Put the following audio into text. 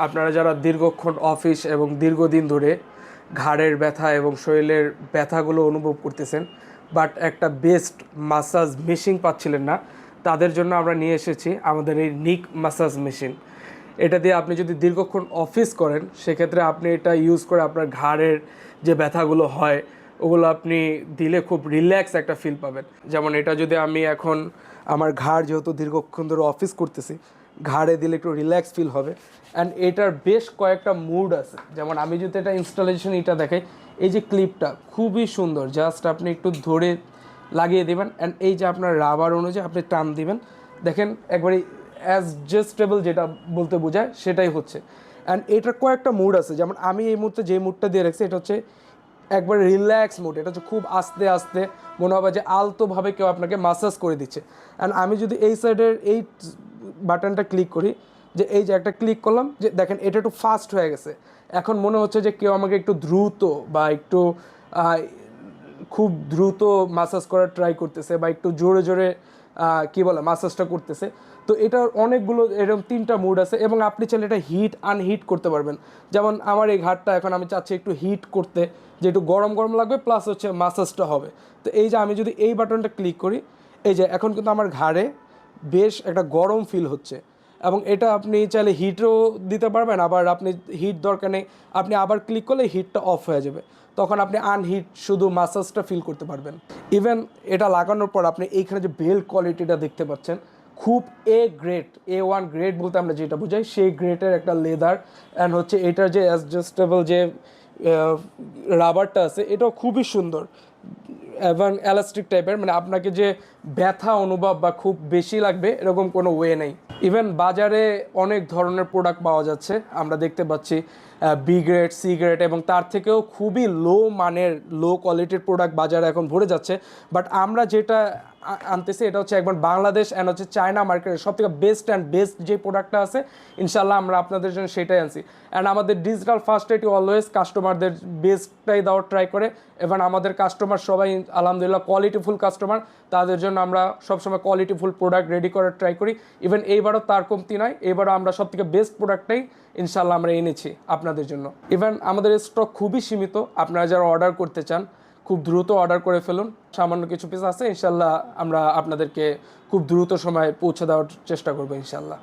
আপনারা যারা দীর্ঘক্ষণ অফিস এবং দীর্ঘদিন ধরে ঘাড়ের ব্যথা এবং শরীরের ব্যথাগুলো অনুভব করতেছেন, বাট একটা বেস্ট মাসাজ মেশিন পাচ্ছিলেন না, তাদের জন্য আমরা নিয়ে এসেছি আমাদের এই নিক মাসাজ মেশিন। এটা দিয়ে আপনি যদি দীর্ঘক্ষণ অফিস করেন, সেক্ষেত্রে আপনি এটা ইউজ করে আপনার ঘাড়ের যে ব্যথাগুলো হয় ওগুলো আপনি দিলে খুব রিল্যাক্স একটা ফিল পাবেন। যেমন এটা যদি আমি এখন আমার ঘাড় যেহেতু দীর্ঘক্ষণ ধরে অফিস করতেছি, ঘাড়ে দিলে একটু রিল্যাক্স ফিল হবে। অ্যান্ড এটার বেশ কয়েকটা মুড আছে। যেমন আমি যদি এটা ইনস্টলেশন এটা দেখাই, এই যে ক্লিপটা খুবই সুন্দর, জাস্ট আপনি একটু ধরে লাগিয়ে দেবেন অ্যান্ড এই যে আপনার রাবার অনুযায়ী আপনি টান দিবেন, দেখেন একবারে অ্যাডজাস্টেবল যেটা বলতে বোঝায় সেটাই হচ্ছে। অ্যান্ড এটার কয়েকটা মুড আছে, যেমন আমি এই মুহূর্তে যে মুডটা দিয়ে রাখছি এটা হচ্ছে একবার রিল্যাক্স মুড। এটা হচ্ছে খুব আস্তে আস্তে মনে হবে যে আলতোভাবে কেউ আপনাকে মাসাজ করে দিচ্ছে। অ্যান্ড আমি যদি এই সাইডের এই বাটনটা ক্লিক করি, যে এই যে একটা ক্লিক করলাম, যে দেখেন এটা একটু ফাস্ট হয়ে গেছে। এখন মনে হচ্ছে যে কেউ আমাকে একটু দ্রুত বা একটু খুব দ্রুত মাসাজ করার ট্রাই করতেছে বা একটু জোরে জোরে কী বলে মাসাজটা করতেছে। তো এটার অনেকগুলো এরকম 3টা মুড আছে এবং আপনি চাইলে এটা হিট আনহিট করতে পারবেন। যেমন আমার এই ঘাটটা এখন আমি চাচ্ছি একটু হিট করতে, যে একটু গরম গরম লাগবে প্লাস হচ্ছে মাসাজটা হবে। তো এই যে আমি যদি এই বাটনটা ক্লিক করি, এই যে এখন কিন্তু আমার ঘাড়ে বেশ একটা গরম ফিল হচ্ছে। এবং এটা আপনি চাইলে হিটও দিতে পারবেন, আবার আপনি হিট দরকার নেই, আপনি আবার ক্লিক করলে হিটটা অফ হয়ে যাবে, তখন আপনি আনহিট শুধু মাসাজটা ফিল করতে পারবেন। ইভেন এটা লাগানোর পর আপনি এইখানে যে বেল্ট কোয়ালিটিটা দেখতে পাচ্ছেন, খুব গ্রেড A1 গ্রেড বলতে আমরা যেটা বোঝাই সেই গ্রেডের একটা লেদার। অ্যান্ড হচ্ছে এটার যে অ্যাডজাস্টেবল যে রাবারটা আছে এটাও খুবই সুন্দর এবং এলাস্টিক টাইপের, মানে আপনাকে যে ব্যথা অনুভব বা খুব বেশি লাগবে এরকম কোনো ওয়ে নেই। ইভেন বাজারে অনেক ধরনের প্রোডাক্ট পাওয়া যাচ্ছে, আমরা দেখতে পাচ্ছি বি গ্রেড, সি গ্রেড এবং তার থেকেও খুবই লো মানের লো কোয়ালিটির প্রোডাক্ট বাজারে এখন ভরে যাচ্ছে। বাট আমরা যেটা আনতেছি এটা হচ্ছে একবার বাংলাদেশ অ্যান্ড হচ্ছে চায়না মার্কেটের সবথেকে বেস্ট যে প্রোডাক্টটা আছে, ইনশাল্লাহ আমরা আপনাদের জন্য সেটাই আনছি। অ্যান্ড আমাদের ডিজিটাল ফার্স্ট এটি অলওয়েজ কাস্টমারদের বেস্টটাই দেওয়ার ট্রাই করে এবং আমাদের কাস্টমার সবাই আলহামদুলিল্লাহ কোয়ালিটিফুল কাস্টমার, তাদের জন্য আমরা সবসময় কোয়ালিটিফুল প্রোডাক্ট রেডি করার ট্রাই করি। ইভেন এইবারও তার কমতি নয়, এবারও আমরা সবথেকে বেস্ট প্রোডাক্টটাই ইনশাল্লাহ আমরা এনেছি আপনাদের জন্য। ইভেন আমাদের স্টক খুবই সীমিত, আপনারা যারা অর্ডার করতে চান খুব দ্রুত অর্ডার করে ফেলুন। সামান্য কিছু পিস আছে, ইনশাল্লাহ আমরা আপনাদেরকে খুব দ্রুত সময়ে পৌঁছে দেওয়ার চেষ্টা করবো ইনশাল্লাহ।